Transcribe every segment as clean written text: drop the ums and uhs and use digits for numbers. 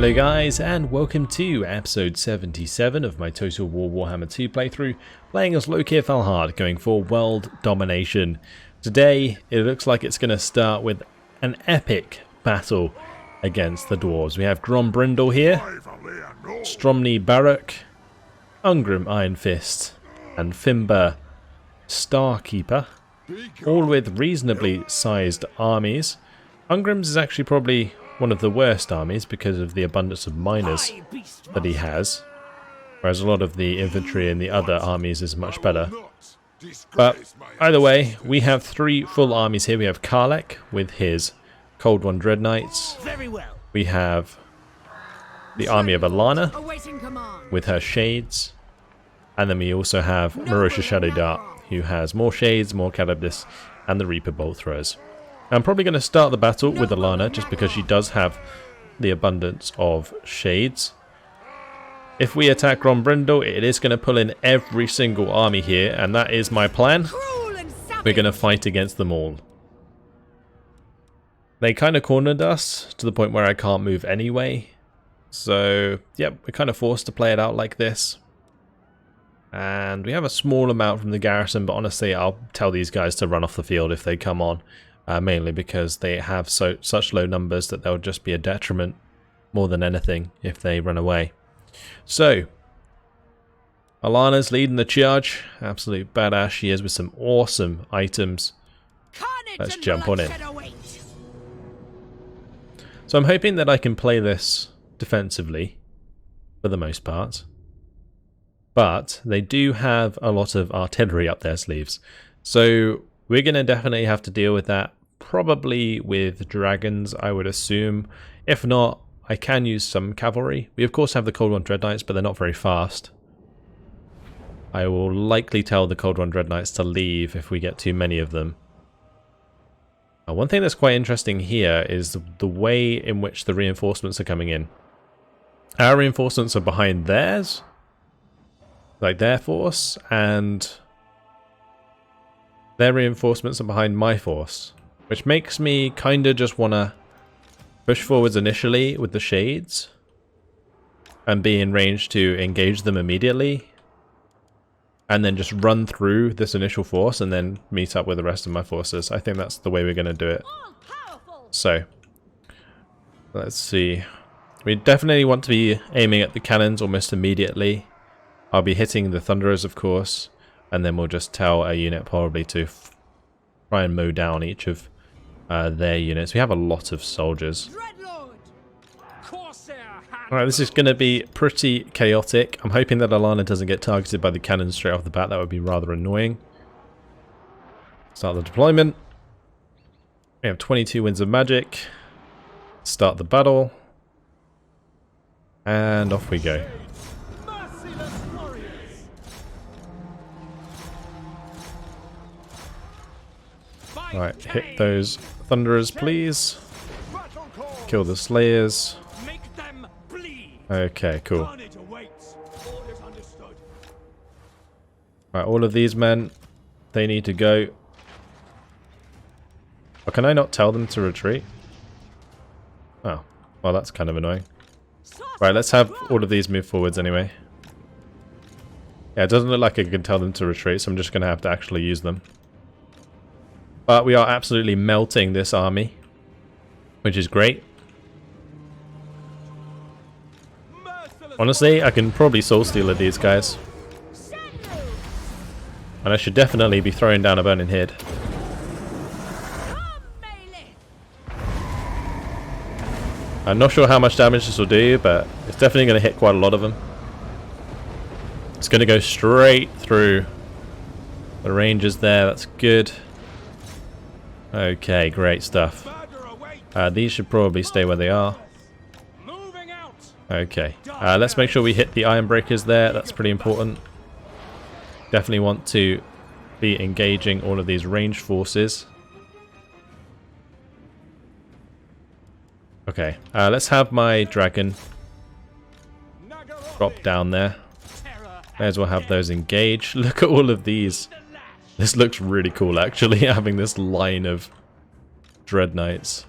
Hello guys, and welcome to episode 77 of my Total War Warhammer 2 playthrough, playing as Lokhir Fellheart, going for world domination. Today, it looks like it's going to start with an epic battle against the dwarves. We have Grombrindle here, Stromny Barak, Ungrim Iron Fist, and Fimber Starkeeper, all with reasonably sized armies. Ungrim's is actually probably one of the worst armies because of the abundance of miners that he has, whereas a lot of the infantry in the other armies is much better. But either way, we have three full armies here. We have Karlek with his Cold One Dread Knights. We have the army of Alana with her Shades. And then we also have Marosha Shadow Dart, who has more Shades, more Calibdis, and the Reaper Bolt Throwers. I'm probably going to start the battle with Alana just because she does have the abundance of Shades. If we attack Grombrindle, it is going to pull in every single army here, and that is my plan. We're going to fight against them all. They kind of cornered us to the point where I can't move anyway. So, yeah, we're kind of forced to play it out like this. And we have a small amount from the garrison, but honestly, I'll tell these guys to run off the field if they come on. Mainly because they have such low numbers that they'll just be a detriment more than anything if they run away. So, Alana's leading the charge. Absolute badass she is with some awesome items. Let's jump on in. So I'm hoping that I can play this defensively for the most part. But they do have a lot of artillery up their sleeves. So we're going to definitely have to deal with that, probably with dragons, I would assume. If not, I can use some cavalry. We of course have the Cold One Dread Knights, but they're not very fast. I will likely tell the Cold One Dread Knights to leave if we get too many of them. One thing that's quite interesting here is the way in which the reinforcements are coming in. Our reinforcements are behind theirs, like their force, and their reinforcements are behind my force, which makes me kind of just want to push forwards initially with the Shades and be in range to engage them immediately, and then just run through this initial force and then meet up with the rest of my forces. I think that's the way we're going to do it. So, let's see. We definitely want to be aiming at the cannons almost immediately. I'll be hitting the Thunderers, of course. And then we'll just tell a unit probably to try and mow down each of their units. We have a lot of soldiers. Alright, this is going to be pretty chaotic. I'm hoping that Alana doesn't get targeted by the cannon straight off the bat. That would be rather annoying. Start the deployment. We have 22 winds of magic. Start the battle. And off we go. Right, hit those Thunderers, please. Kill the Slayers. Okay, cool. Right, all of these men, they need to go. Oh, can I not tell them to retreat? Oh, well, that's kind of annoying. Right, let's have all of these move forwards anyway. Yeah, it doesn't look like I can tell them to retreat, so I'm just going to have to actually use them. But we are absolutely melting this army, which is great. Honestly, I can probably soul stealer these guys. And I should definitely be throwing down a burning head. I'm not sure how much damage this will do, but it's definitely going to hit quite a lot of them. It's going to go straight through the Rangers there, that's good. Okay, great stuff. These should probably stay where they are. Okay, let's make sure we hit the Iron Breakers there. That's pretty important. Definitely want to be engaging all of these ranged forces. Okay, let's have my dragon drop down there. May as well have those engage. Look at all of these. This looks really cool, actually, having this line of Dread Knights.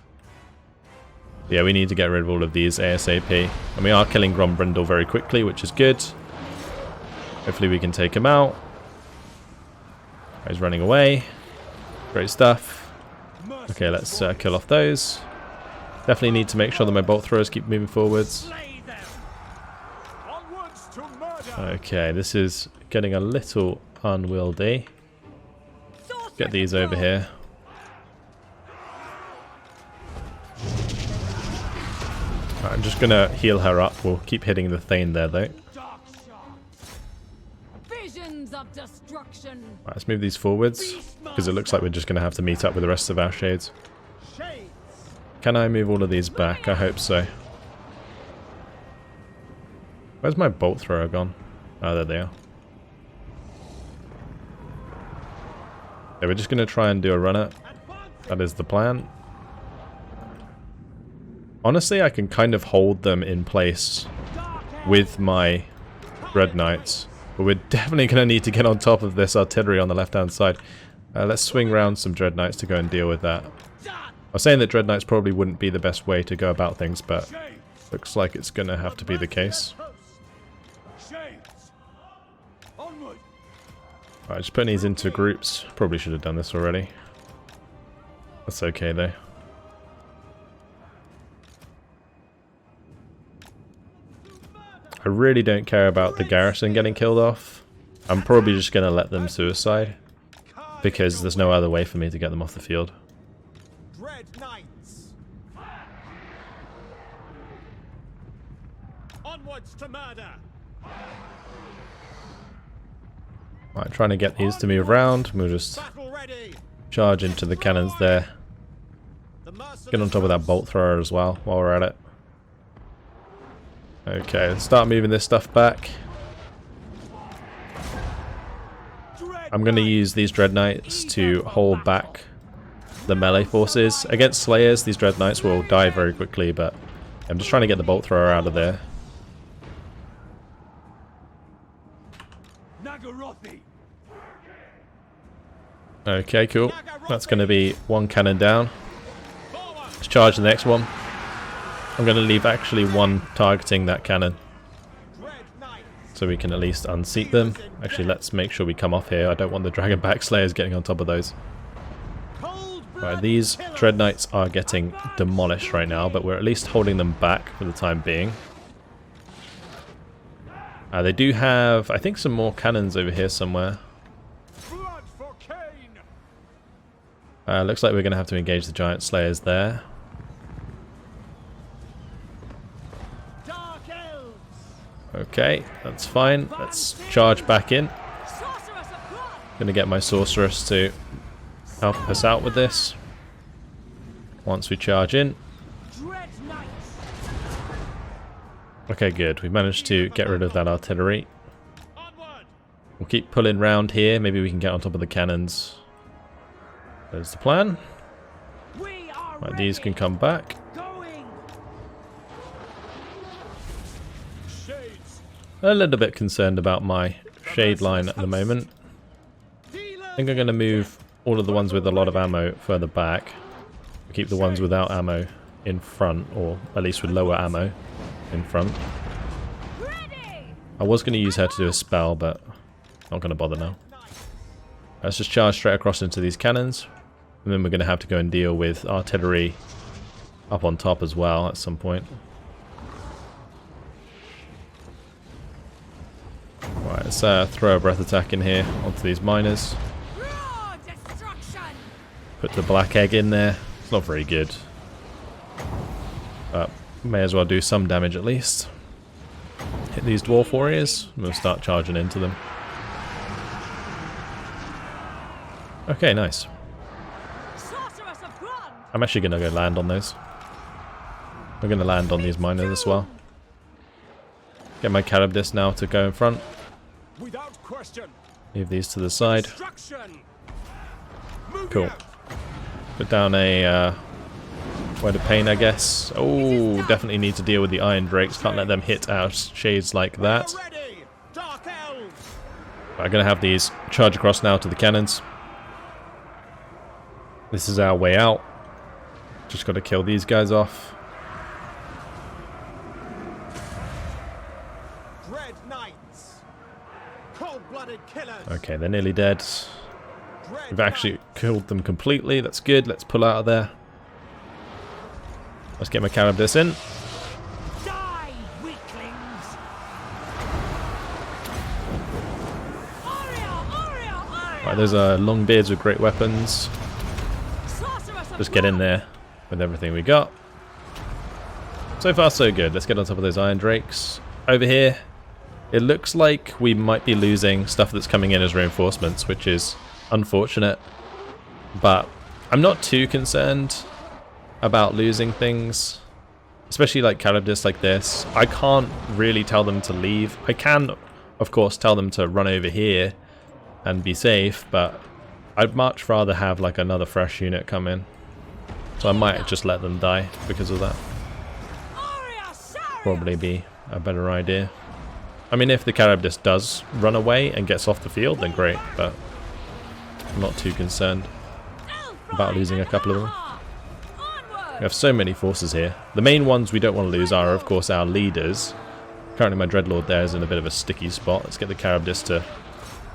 Yeah, we need to get rid of all of these ASAP. And we are killing Grombrindle very quickly, which is good. Hopefully we can take him out. He's running away. Great stuff. Okay, let's kill off those. Definitely need to make sure that my bolt throwers keep moving forwards. Okay, this is getting a little unwieldy. Get these over here. Right, I'm just gonna heal her up. We'll keep hitting the Thane there though. Right, let's move these forwards, because it looks like we're just gonna have to meet up with the rest of our shades. Can I move all of these back? I hope so. Where's my bolt thrower gone? Oh, there they are. Okay, we're just going to try and do a runner. That is the plan. Honestly, I can kind of hold them in place with my Dread Knights. But we're definitely going to need to get on top of this artillery on the left-hand side. Let's swing round some Dread Knights to go and deal with that. I was saying that Dread Knights probably wouldn't be the best way to go about things, but looks like it's going to have to be the case. Alright, just putting these into groups. Probably should have done this already. That's okay though. I really don't care about the garrison getting killed off. I'm probably just going to let them suicide, because there's no other way for me to get them off the field. Onwards to murder. Right, trying to get these to move around. We'll just charge into the cannons there. Get on top of that bolt thrower as well while we're at it. Okay, let's start moving this stuff back. I'm going to use these Dread Knights to hold back the melee forces. Against Slayers, these Dread Knights will die very quickly, but I'm just trying to get the bolt thrower out of there. Okay, cool. That's going to be one cannon down. Let's charge the next one. I'm going to leave actually one targeting that cannon, so we can at least unseat them. Actually, let's make sure we come off here. I don't want the Dragonback Slayers getting on top of those. Right, these Dread Knights are getting demolished right now, but we're at least holding them back for the time being. They do have, I think, some more cannons over here somewhere. Looks like we're going to have to engage the Giant Slayers there. Okay, that's fine. Let's charge back in. Going to get my Sorceress to help us out with this. Once we charge in. Okay, good. We managed to get rid of that artillery. We'll keep pulling round here. Maybe we can get on top of the cannons. There's the plan. Right, these can come back. A little bit concerned about my shade line at the moment. I think I'm going to move all of the ones with a lot of ammo further back. Keep the ones without ammo in front, or at least with lower ammo in front. I was going to use her to do a spell, but not going to bother now. Let's just charge straight across into these cannons, and then we're going to have to go and deal with artillery up on top as well at some point. Right, let's throw a breath attack in here onto these miners. Put the black egg in there. It's not very good, but may as well do some damage at least. Hit these dwarf warriors, and we'll start charging into them. Okay, nice. I'm actually going to go land on those. We're going to land on these miners as well. Get my Calibdis now to go in front. Leave these to the side. Cool. Put down a Word of Pain, I guess. Oh, definitely need to deal with the Iron Drakes. Can't let them hit our shades like that. I'm going to have these charge across now to the cannons. This is our way out. Just got to kill these guys off. Okay, they're nearly dead. We've actually killed them completely. That's good. Let's pull out of there. Let's get my Carabdis in. Die, weaklings! Right, those are long beards with great weapons. Just get in there with everything we got. So far so good. Let's get on top of those Iron Drakes. Over here, it looks like we might be losing stuff that's coming in as reinforcements, which is unfortunate. But I'm not too concerned about losing things, especially like Carabdis like this. I can't really tell them to leave. I can, of course, tell them to run over here and be safe, but I'd much rather have like another fresh unit come in. So I might just let them die because of that. Probably be a better idea. I mean, if the Carabdis does run away and gets off the field, then great, but I'm not too concerned about losing a couple of them. We have so many forces here. The main ones we don't want to lose are, of course, our leaders. Currently my Dreadlord there is in a bit of a sticky spot. Let's get the Carabdis to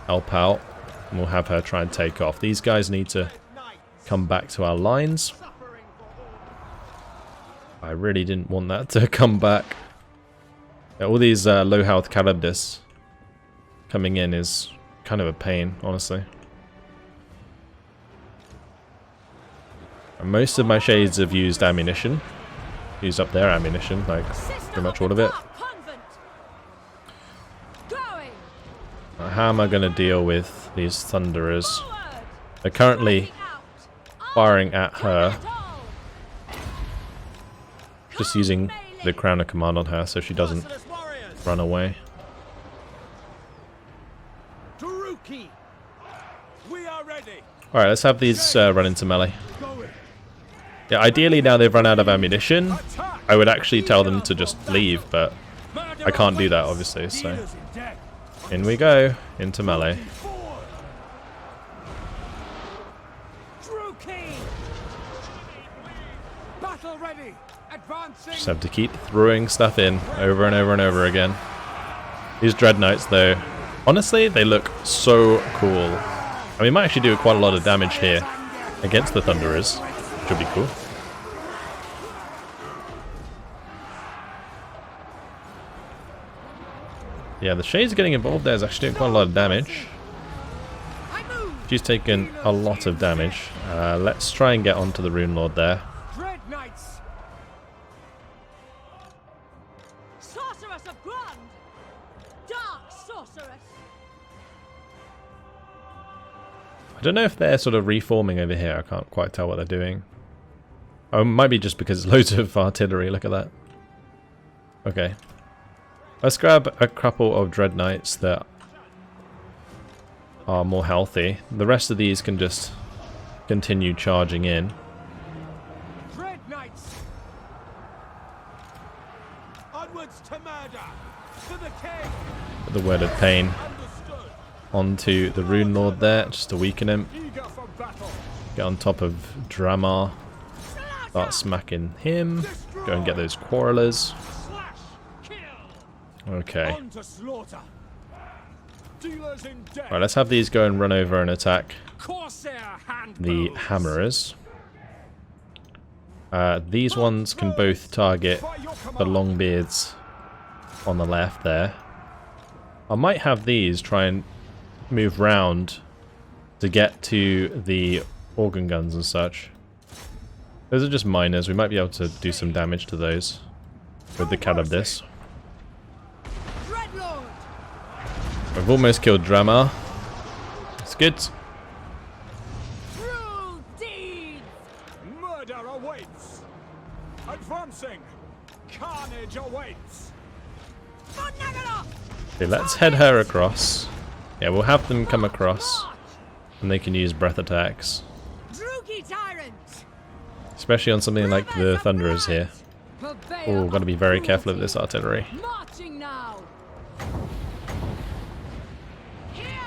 help out, and we'll have her try and take off. These guys need to come back to our lines. I really didn't want that to come back. Yeah, all these low health Carabdis coming in is kind of a pain, honestly. And most of my shades have used ammunition. Used up their ammunition, like pretty much all of it. How am I going to deal with these Thunderers? They're currently firing at her. Just using the Crown of Command on her so she doesn't run away. Alright, let's have these run into melee. Yeah, ideally now they've run out of ammunition, I would actually tell them to just leave, but I can't do that obviously, so in we go, into melee. Just have to keep throwing stuff in over and over and over again. These Dread Knights though, honestly they look so cool. I mean, we might actually do quite a lot of damage here against the Thunderers, which would be cool. Yeah, the Shades getting involved there is actually doing quite a lot of damage. She's taken a lot of damage. Let's try and get onto the Rune Lord there. I don't know if they're sort of reforming over here. I can't quite tell what they're doing. Oh, it might be just because it's loads of artillery. Look at that. Okay. Let's grab a couple of Dread Knights that are more healthy. The rest of these can just continue charging in. Dread Knights. Onwards to murder. To the king. Put the Word of Pain onto the Rune Lord there, just to weaken him. Get on top of Dramar. Start smacking him. Go and get those Quarrelers. Okay. Right, let's have these go and run over and attack the Hammerers. These ones can both target the Longbeards on the left there. I might have these try and move round to get to the organ guns and such. Those are just minors. We might be able to do some damage to those with the Carabdis. We've almost killed Dramar. It's good. Cruel deeds. Murder awaits. Advancing. Carnage awaits. Okay, let's head her across. Yeah, we'll have them come across, and they can use breath attacks. Especially on something like the Thunderers here. Oh, we've got to be very careful of this artillery.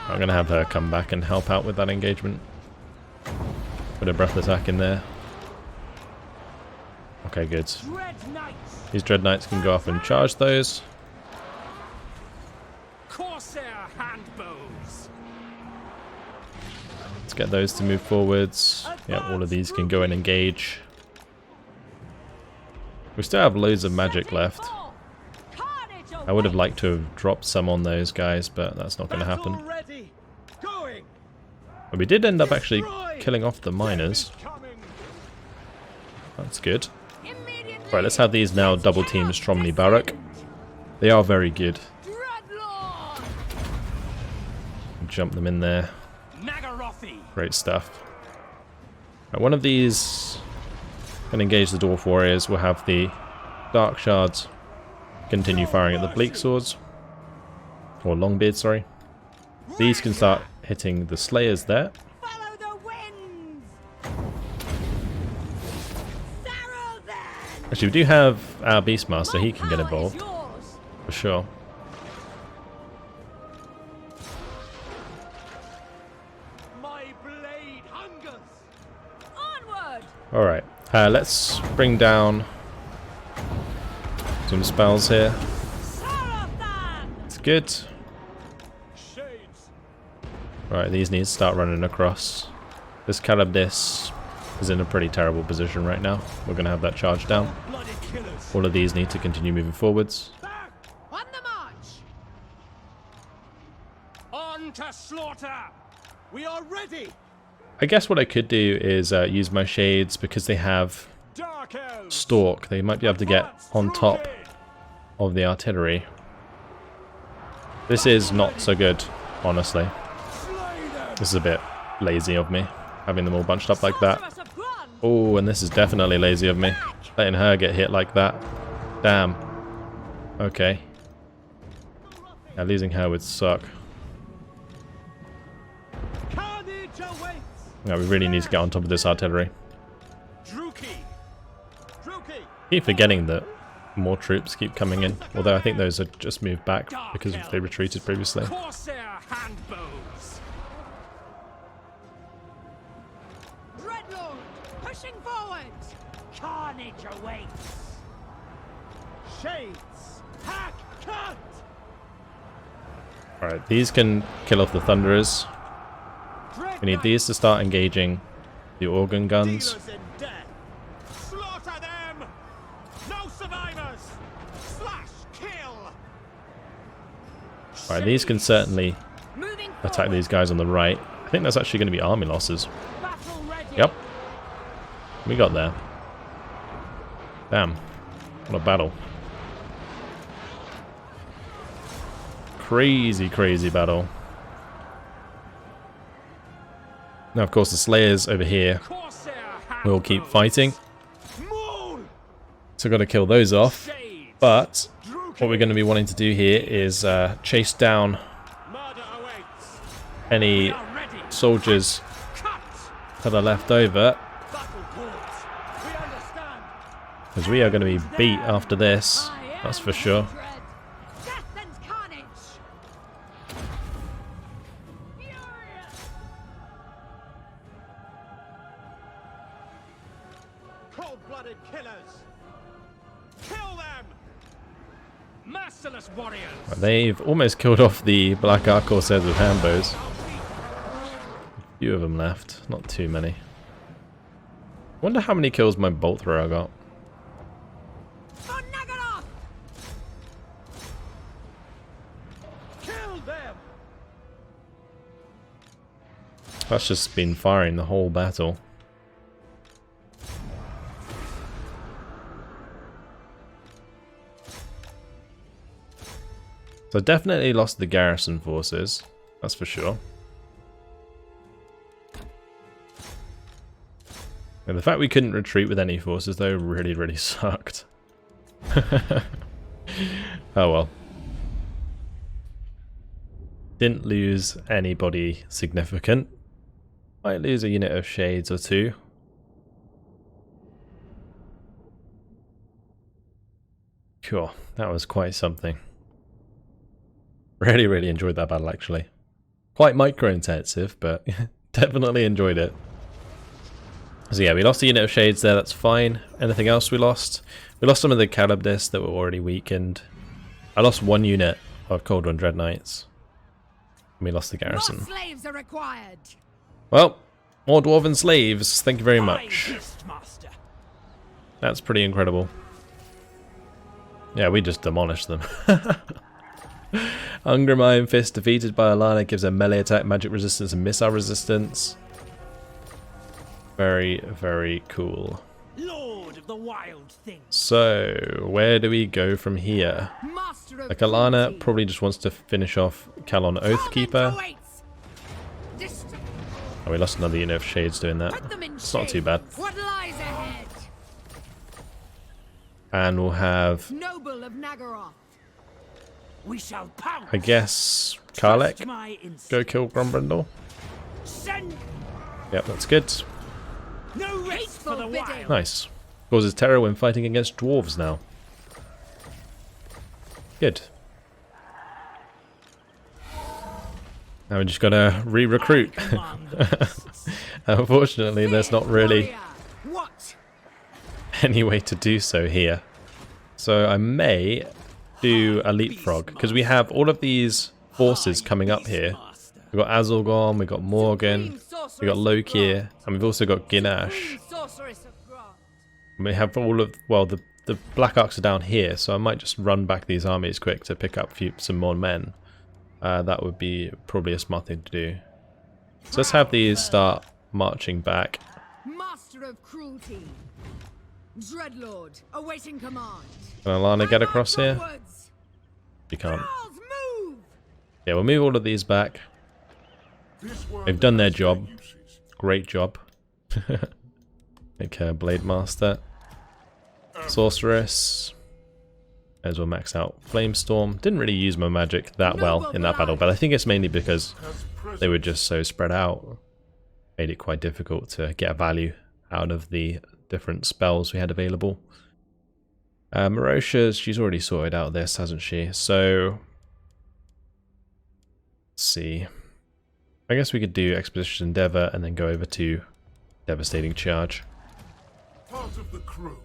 I'm going to have her come back and help out with that engagement. Put a breath attack in there. Okay, good. These Dread Knights can go off and charge those. Let's get those to move forwards. Yeah, all of these can go and engage. We still have loads of magic left. I would have liked to have dropped some on those guys, but that's not going to happen. But we did end up actually killing off the miners. That's good. Right, let's have these now double team Stromney Barrack. They are very good. Jump them in there. Great stuff. Right, one of these can engage the Dwarf Warriors. We'll have the Dark Shards continue firing at the Bleak Swords. Or Longbeard, sorry. These can start hitting the Slayers there. Actually, we do have our Beastmaster. He can get involved. For sure. Alright, let's bring down some spells here. It's good. Right, these need to start running across. This Calibdis is in a pretty terrible position right now. We're going to have that charge down. All of these need to continue moving forwards. On the march! On to slaughter! We are ready! I guess what I could do is use my shades because they have stalk. They might be able to get on top of the artillery. This is not so good, honestly. This is a bit lazy of me, having them all bunched up like that. Oh, and this is definitely lazy of me, letting her get hit like that. Damn. Okay. Yeah, losing her would suck. Yeah, we really need to get on top of this artillery. Keep forgetting that more troops keep coming in, although I think those have just moved back because they retreated previously. Pushing forward! Carnage awaits! Shades! Hack! Cut! Alright, these can kill off the Thunderers. We need these to start engaging the organ guns. Slaughter them! No survivors! Slash! Kill! Alright, these can certainly attack these guys on the right. I think that's actually going to be army losses. Yep. We got there. Damn. What a battle. Crazy, crazy battle. Now, of course, the Slayers over here will keep fighting. So, got to kill those off. But what we're going to be wanting to do here is chase down any soldiers that are left over. Because we are going to be beat after this, that's for sure. Cold-blooded killers. Kill them. Merciless warriors. They've almost killed off the Black Ark Corsairs with handbows. A few of them left, not too many. Wonder how many kills my bolt thrower got. That's just been firing the whole battle. So definitely lost the garrison forces, that's for sure. And the fact we couldn't retreat with any forces though really, really sucked. Oh well. Didn't lose anybody significant. Might lose a unit of shades or two. Cool, that was quite something. Really, really enjoyed that battle actually. Quite micro-intensive, but definitely enjoyed it. So yeah, we lost a unit of shades there, that's fine. Anything else we lost? We lost some of the Calibdis that were already weakened. I lost one unit of Cold One Dread Knights. And we lost the garrison. More slaves are required. Well, more dwarven slaves. Thank you very much. Fist, master. That's pretty incredible. Yeah, we just demolished them. Ungrim Iron Fist defeated by Alana gives a melee attack, magic resistance, and missile resistance. Very, very cool. Lord of the wild things. So, where do we go from here? Like, Alana probably just wants to finish off Kalon Oathkeeper. Oh, we lost another unit of Shades doing that. It's not too bad. What lies ahead? And we'll have, Noble of Nagaroth. We shall pounce. I guess, Trust Karlek. my instinct. Go kill Grombrindle. Send Yep, that's good. no rest for the bidding. wild. Nice. Causes terror when fighting against dwarves now. Good. Now we just gotta re-recruit. Command the beasts. Unfortunately, there's not really Warrior. What? any way to do so here. So I may do a leapfrog, because we have all of these forces coming up here. Master. We've got Azulgon, we've got Morgan, we've got Lokhir, and we've also got Ginash. Sorceress of Grant. And we have all of, well, the Black Arcs are down here, so I might just run back these armies quick to pick up some more men. That would be probably a smart thing to do. So let's have these start marching back. Master of cruelty. Dreadlord, awaiting command. Can Alana get across here? Onwards. She can't. Thralls, move! Yeah, we'll move all of these back. They've done their job. Great job. Make her Blade Master. Sorceress. As well max out Flamestorm. Didn't really use my magic that well in that battle, but I think it's mainly because they were just so spread out. Made it quite difficult to get a value out of the different spells we had available. Marocia's, she's already sorted out this, hasn't she? So, let's see. I guess we could do Expedition's Endeavour and then go over to Devastating Charge. Part of the crew.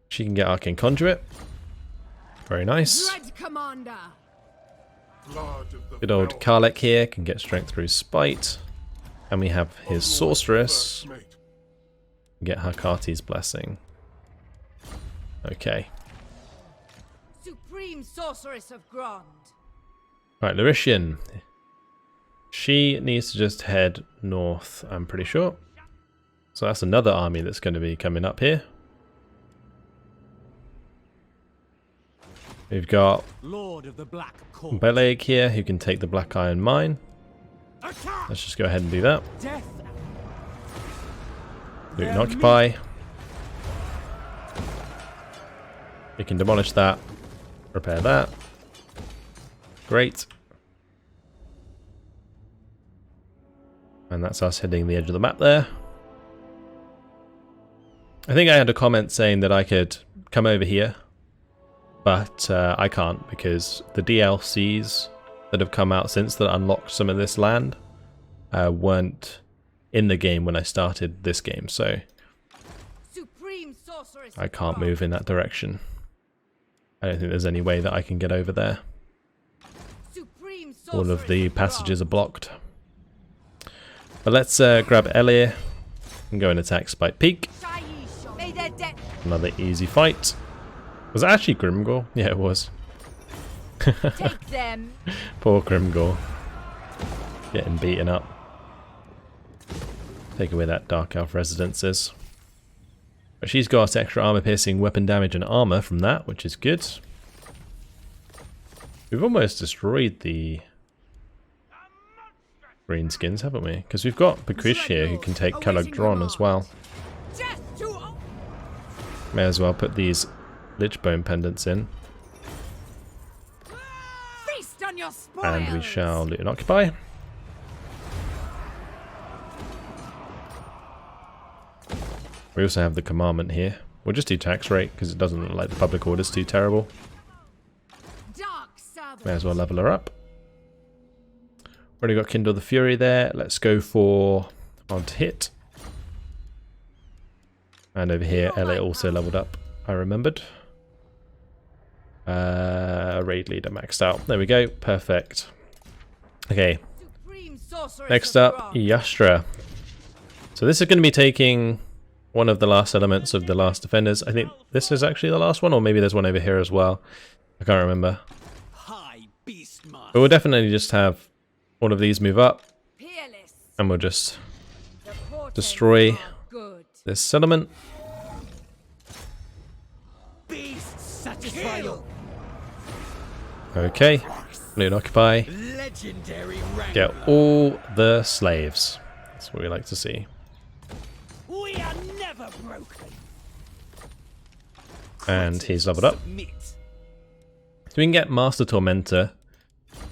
She can get Arcane Conduit. Very nice. Dread Commander. Blood of the Good old Karlek here can get Strength through Spite. And we have his Sorceress. Get Hakati's Blessing. Okay. Supreme Sorceress of Grant. Right, Larishian. She needs to just head north, I'm pretty sure. So that's another army that's going to be coming up here. We've got Lord of the Black Corps. Beleg here, who can take the Black Iron Mine. Attack. Let's just go ahead and do that. Death. Loot and Occupy. We can demolish that. Repair that. Great. And that's us hitting the edge of the map there. I think I had a comment saying that I could come over here. But I can't, because the DLCs that have come out since that unlocked some of this land weren't in the game when I started this game, so Supreme Sorceress I of can't Grant. move in that direction. I don't think there's any way that I can get over there. Supreme All of Sorceress the of passages are Grant. blocked. But let's grab Elir and go and attack Spite Peak. May their death Another easy fight. Was it actually Grimgor? Yeah, it was. take them. Poor Grimgor. Getting beaten up. Take away that Dark Elf Residences. But she's got extra armor piercing, weapon damage and armor from that, which is good. We've almost destroyed the greenskins, haven't we? Because we've got Bakrish here who can take Caladron as well. Death to all. May as well put these Lichbone pendants in. Feast on your spoils. And we shall loot and occupy. We also have the commandment here. We'll just do tax rate because it doesn't look like the public order's too terrible. Dark Sabbath. May as well level her up. Already got Kindle the Fury there. Let's go for on hit. And over here, LA also leveled up. I remembered. Raid leader maxed out. There we go. Perfect. Okay. Supreme sorceress Next of up, Grant. Yastra. So this is going to be taking one of the last elements of the last defenders. I think this is actually the last one, or maybe there's one over here as well. I can't remember. High Beastmaster. But we'll definitely just have all of these move up, Peerless. and we'll just The portents destroy are good. this settlement. Beasts satisfy you. Okay, Loot Occupy. Legendary rank. Get all the slaves. That's what we like to see. We are never broken. And he's leveled up. Submit. So we can get Master Tormentor.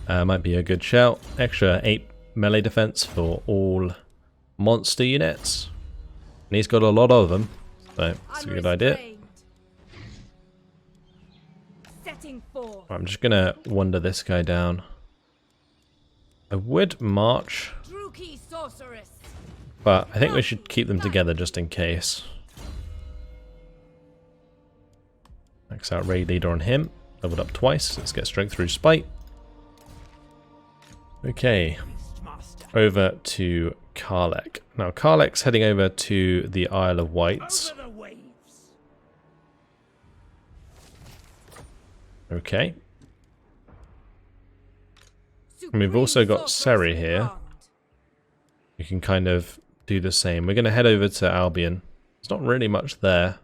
Might be a good shout. Extra 8 melee defense for all monster units. And he's got a lot of them, so it's a good idea. Unrestrained. Setting forth. I'm just gonna wander this guy down. I would march, Druki sorceress. but I think we should keep them together just in case. Max out raid leader on him. Leveled up twice. Let's get strength through spite. Okay, Beastmaster. over to Karlek. Now Karlek's heading over to the Isle of Wights. Over the waves. Okay. Supreme we've also got sorceress Seri of here. Grant. We can kind of do the same. We're going to head over to Albion. There's not really much there.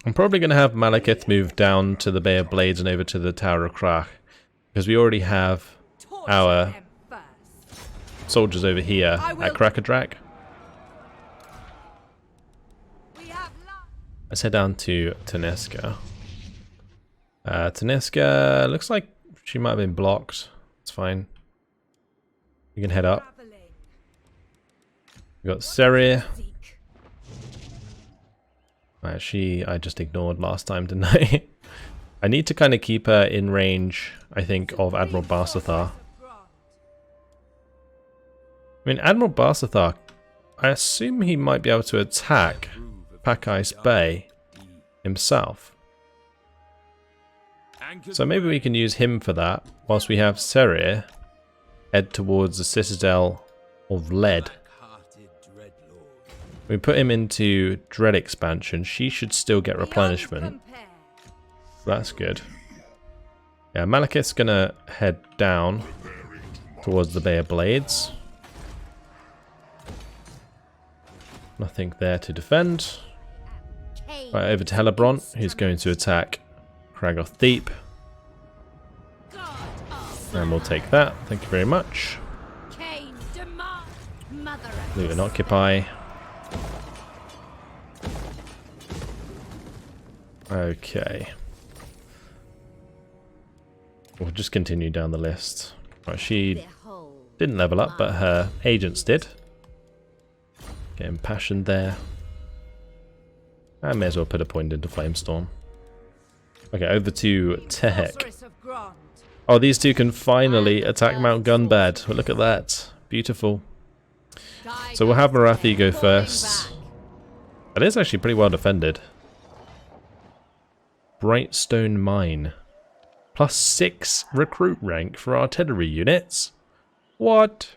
I'm probably going to have Malekith move down to the Bay of Blades and over to the Tower of Krach, because we already have Torture our them first. soldiers over here I at will- Krakadrak. We have luck. Let's head down to Taneska. Taneska looks like she might have been blocked. It's fine. We can head up. Traveling. We've got Seri. Seek. I just ignored last time, didn't I? I need to kind of keep her in range, I think, of Admiral Supreme Barsathar. sorceress of Grant. I mean, Admiral Barsathar, I assume he might be able to attack Pack Ice Bay himself. So maybe we can use him for that, whilst we have Seri head towards the Citadel of Lead. We put him into Dread expansion. She should still get replenishment. Beyond compare. That's good. Yeah, Malekith's gonna head down towards the Bay of Blades. Nothing there to defend. Cave. Right, over to Hellebrant, who's going to attack Kragoth Deep. God of And we'll take that. Thank you very much. Cain demand. Mother of Loot and Occupy. Okay. We'll just continue down the list. Right, she Behold. didn't level up, but her agents did. Get impassioned there. I may as well put a point into Flamestorm. Okay, over to Tehek. Sorceress of Grant. Oh, these two can finally attack Mount Gunbad. Well, look at that. Beautiful. Guide So we'll have us Marathi go falling first. back. That is actually pretty well defended. Brightstone Mine. +6 recruit rank for artillery units. What?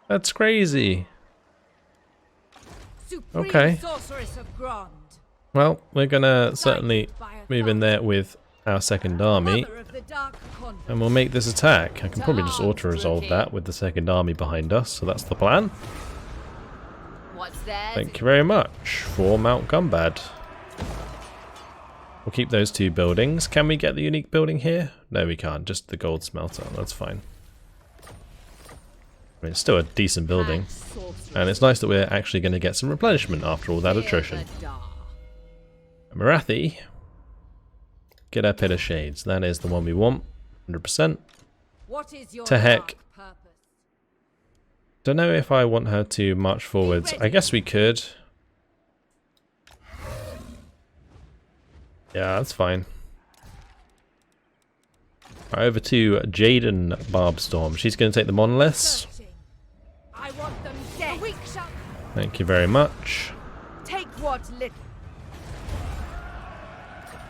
That's crazy. Supreme Okay. Sorceress of Grant. Well, we're gonna certainly move in there with our second army, Mother of the Dark Convent. and we'll make this attack. I can probably just auto-resolve that with the second army behind us, so that's the plan. What's there? Thank you very much for Mount Gunbad. We'll keep those two buildings. Can we get the unique building here? No, we can't. Just the gold smelter. That's fine. I mean, it's still a decent building. And it's nice that we're actually going to get some replenishment after all that attrition. Marathi. Get our Pit of Shades. That is the one we want. 100%. What is your Tehek. dark purpose? Don't know if I want her to march forwards. I guess we could. Yeah, that's fine. Right, over to Jaden Barbstorm. She's going to take the monoliths. Searching. I want them dead. The weak shall Thank you very much. take what little.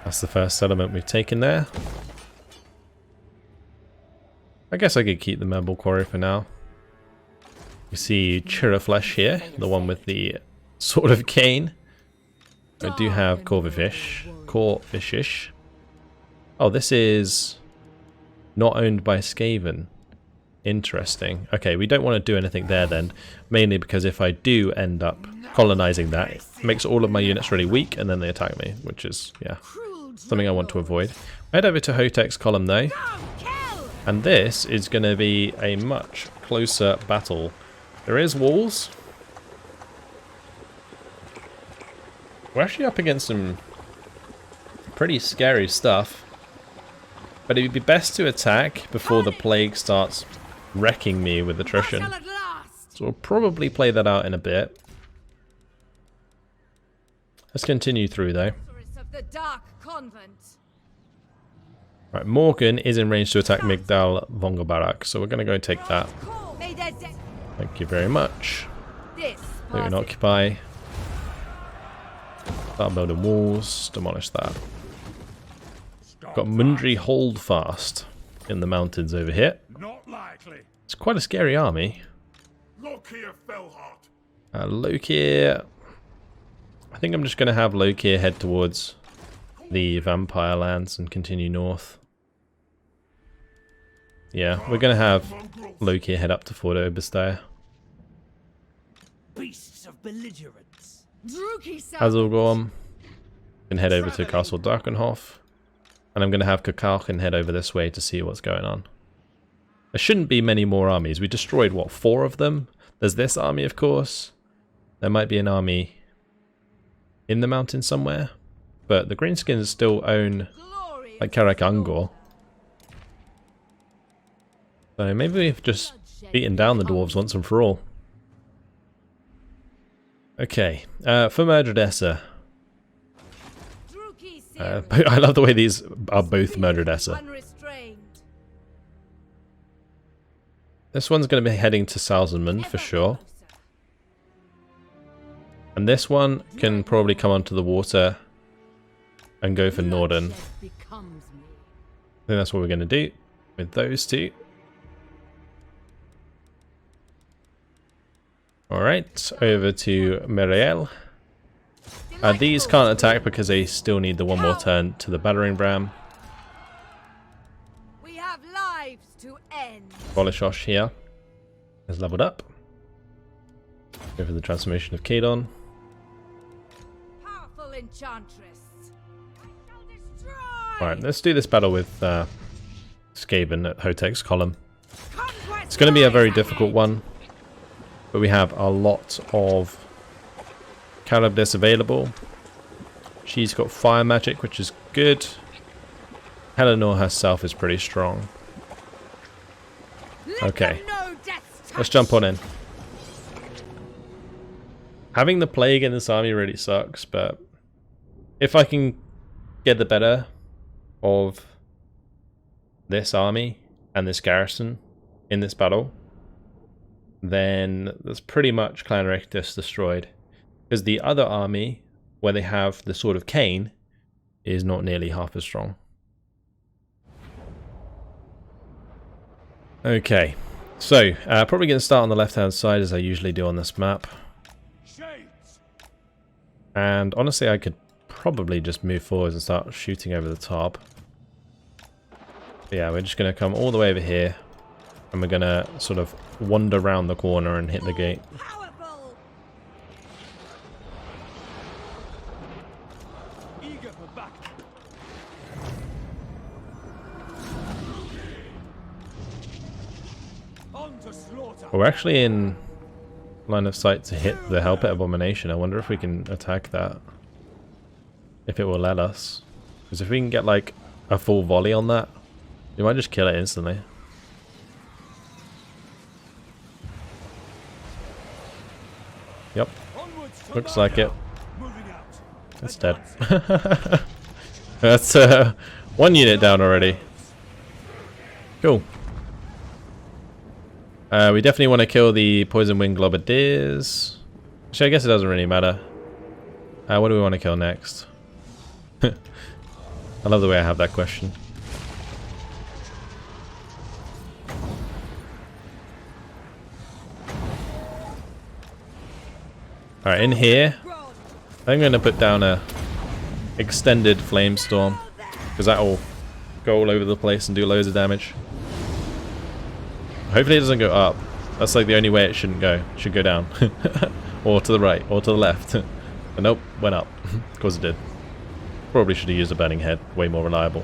That's the first settlement we've taken there. I guess I could keep the Marble Quarry for now. You see Chiraflesh here, the one with the Sword of Cain. I do have Corvishish. Oh, this is not owned by Skaven. Interesting. Okay, we don't want to do anything there then. Mainly because if I do end up colonizing that, it makes all of my units really weak and then they attack me, which is, yeah, something I want to avoid. Head over to Hotek's column though. And this is going to be a much closer battle. There is walls. We're actually up against some pretty scary stuff. But it would be best to attack before the plague starts wrecking me with attrition. So we'll probably play that out in a bit. Let's continue through though. Right, Morgan is in range to attack Migdal Vongobarak, so we're going to go take that. Thank you very much. Loot and occupy. Start building walls. Demolish that. Got Mundry Holdfast in the mountains over here. Not likely. It's quite a scary army. Lokhir Fellheart. Lokhir. I think I'm just going to have Lokhir head towards the Vampire lands and continue north. Yeah, we're going to have Lokhir head up to Fort Oberstyre. Beasts of belligerence. Hazelgorm can head over to Castle Darkenhof. And I'm going to have Kakalkin head over this way to see what's going on. There shouldn't be many more armies. We destroyed, what, 4 of them? There's this army, of course. There might be an army in the mountain somewhere. But the Greenskins still own, like, Karak Angor. So maybe we've just beaten down the dwarves once and for all. Okay, for Murdredessa. I love the way these are both Murdredessa. This one's going to be heading to Salzenman for sure. And this one can probably come onto the water and go for Norden. I think that's what we're going to do with those two. Alright, over to Meriel. These can't attack because they still need the one more turn to the battering ram. We have lives to end. Bolishosh here has leveled up. Go for the transformation of Kadon. Powerful enchantress. Alright, let's do this battle with Skaven at Hotek's column. It's going to be a very difficult one, but we have a lot of Calabdis available. She's got fire magic, which is good. Eleanor herself is pretty strong. Okay, let's jump on in. Having the plague in this army really sucks, but if I can get the better of this army and this garrison in this battle, then that's pretty much Clan Rectus destroyed. Because the other army, where they have the Sword of Cain, is not nearly half as strong. Okay, so probably going to start on the left hand side as I usually do on this map. And honestly I could probably just move forwards and start shooting over the top. But yeah, we're just going to come all the way over here. And we're going to sort of wander around the corner and hit the gate. We're actually in line of sight to hit the Hellpit Abomination. I wonder if we can attack that. If it will let us. Because if we can get like a full volley on that, we might just kill it instantly. Yep. Looks like it. It's dead. That's one unit down already. Cool. We definitely want to kill the Poison Wing Globadiers. Actually, I guess it doesn't really matter. What do we want to kill next? I love the way I have that question. Alright, in here, I'm going to put down a extended flame storm, because that will go all over the place and do loads of damage. Hopefully it doesn't go up. That's like the only way it shouldn't go. It should go down. Or to the right, or to the left. But nope, went up. Of course it did. Probably should have used a burning head. Way more reliable.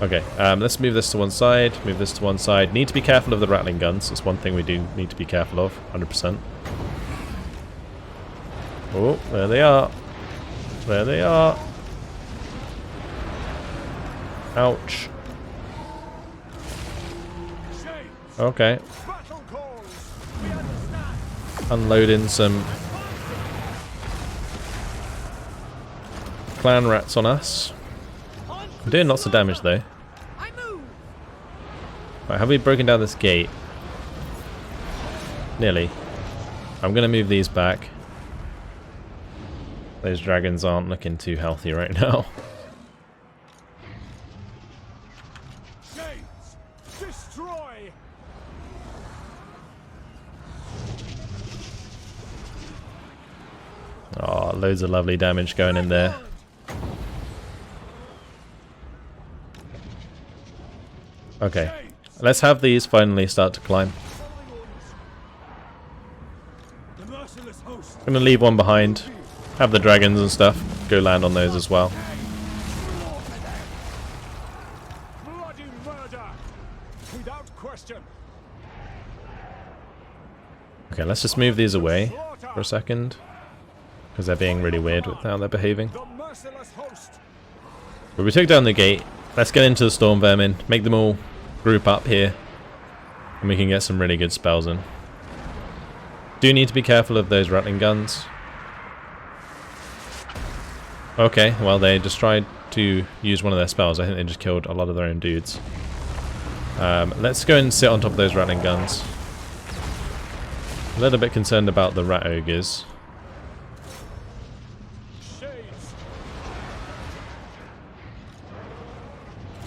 Okay, let's move this to one side. Move this to one side. Need to be careful of the rattling guns. That's one thing we do need to be careful of. 100%. Oh, there they are. There they are. Ouch. Okay. Unloading some clan rats on us. I'm doing lots of damage though. Right, have we broken down this gate? Nearly. I'm gonna move these back. Those dragons aren't looking too healthy right now. Destroy! Oh, loads of lovely damage going in there. Okay, let's have these finally start to climb. I'm gonna leave one behind. Have the dragons and stuff go land on those as well. Bloody murder! Without question. Okay, let's just move these away for a second, because they're being really weird with how they're behaving. The merciless host. But we took down the gate. Let's get into the storm vermin, make them all group up here, and we can get some really good spells in. Do need to be careful of those rattling guns. Okay, well they just tried to use one of their spells. I think they just killed a lot of their own dudes. Let's go and sit on top of those rattling guns. A little bit concerned about the rat ogres. Shades.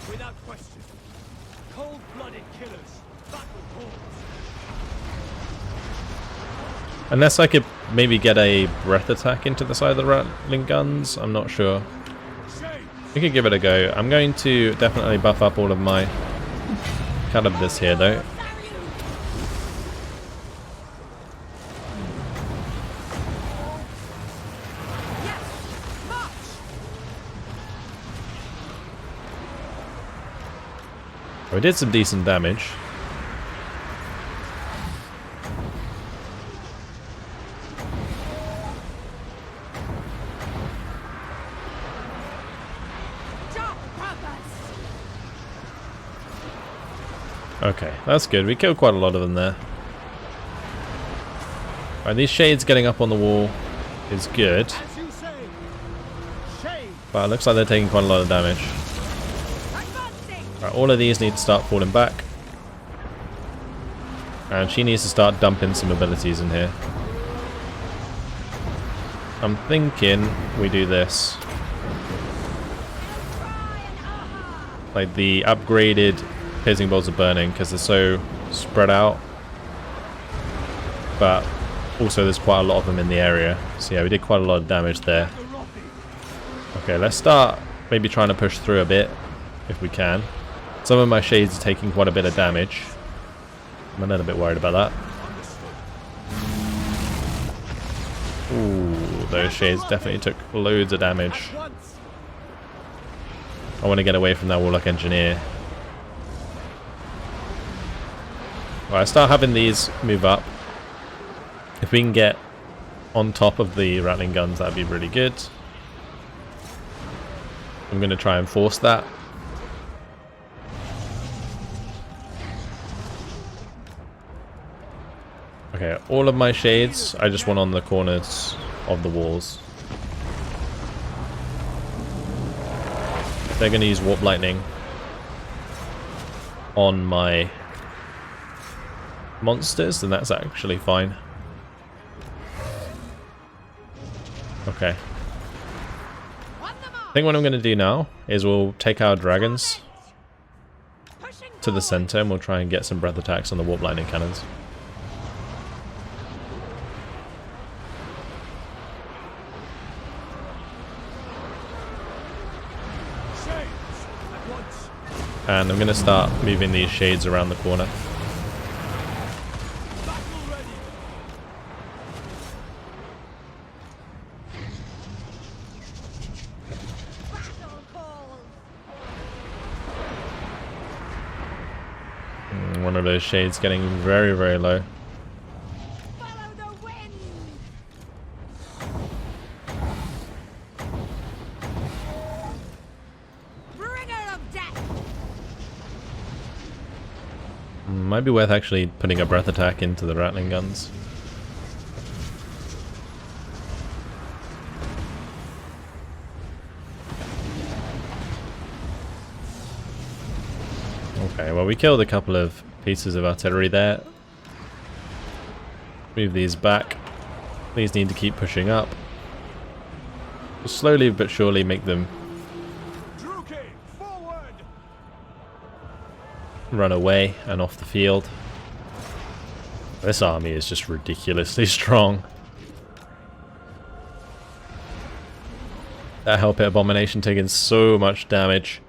Without question. Cold-blooded killers. Battle hordes. Unless I could maybe get a breath attack into the side of the rattling guns, I'm not sure. We could give it a go. I'm going to definitely buff up all of my calibers here though. We did some decent damage. Okay, that's good. We killed quite a lot of them there. Alright, these shades getting up on the wall is good. But it looks like they're taking quite a lot of damage. Right, all of these need to start falling back. And she needs to start dumping some abilities in here. I'm thinking we do this. Like the upgraded piercing bolts are burning because they're so spread out. But also there's quite a lot of them in the area. So yeah, we did quite a lot of damage there. Okay, let's start maybe trying to push through a bit if we can. Some of my shades are taking quite a bit of damage. I'm a little bit worried about that. Ooh, those shades definitely took loads of damage. I want to get away from that Warlock Engineer. Right, I start having these move up. If we can get on top of the rattling guns, that'd be really good. I'm going to try and force that. Okay, all of my shades, I just want on the corners of the walls. They're going to use Warp Lightning on my monsters, then that's actually fine. Okay. I think what I'm going to do now is we'll take our dragons to the center and we'll try and get some breath attacks on the Warp Lightning cannons. And I'm going to start moving these shades around the corner. Battle ready. Battle calls. One of those shades getting very, very low. Follow the wind. Bringer of death. Might be worth actually putting a breath attack into the rattling guns. Okay, well we killed a couple of pieces of artillery there. Move these back. These need to keep pushing up. Slowly but surely make them Druki, forward. run away and off the field. This army is just ridiculously strong. That Hell Pit Abomination taking so much damage.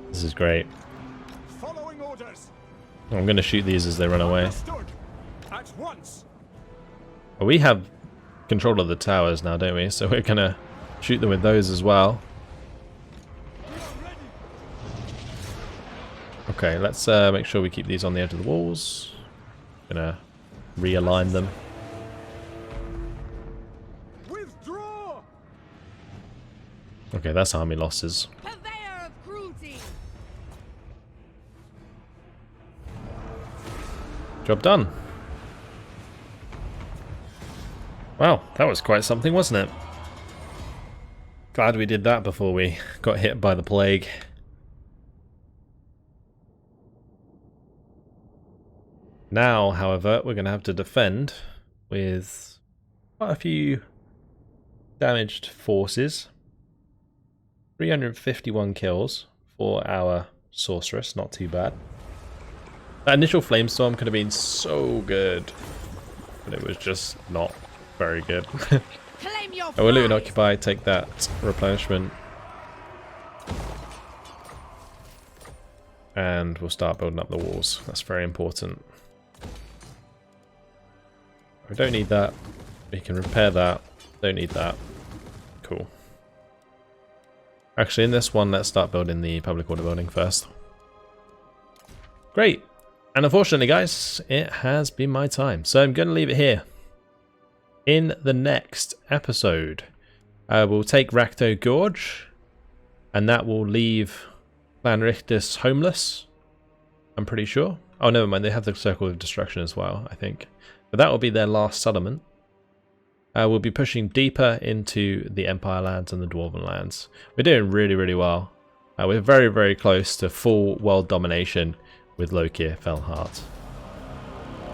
This is great. Following orders. I'm going to shoot these as they run away. Understood. At once. We have control of the towers now, don't we? So we're going to shoot them with those as well. We are ready. Okay, let's make sure we keep these on the edge of the walls. Gonna realign them. Withdraw. Okay, that's army losses. Purveyor of cruelty. Job done. Wow, that was quite something, wasn't it? Glad we did that before we got hit by the plague. Now, however, we're going to have to defend with quite a few damaged forces. 351 kills for our sorceress, not too bad. That initial flamestorm could have been so good, but it was just not very good. Claim your I will loot and prize. occupy, take that replenishment. And we'll start building up the walls. That's very important. We don't need that. We can repair that. Don't need that. Cool. Actually, in this one, let's start building the public order building first. Great. And unfortunately, guys, it has been my time. So I'm going to leave it here. In the next episode, we'll take Rakto Gorge, and that will leave Clan Richtus homeless, I'm pretty sure. Oh, never mind, they have the Circle of Destruction as well, I think. But that will be their last settlement. We'll be pushing deeper into the Empire lands and the Dwarven lands. We're doing really, really well. We're very, very close to full world domination with Lokhir Fellheart.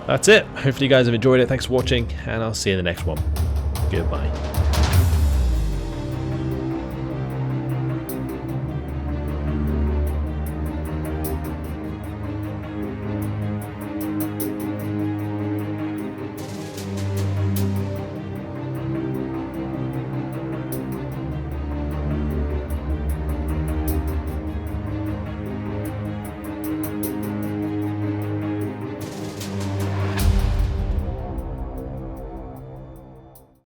That's it. Hopefully you guys have enjoyed it. Thanks for watching, and I'll see you in the next one. Goodbye.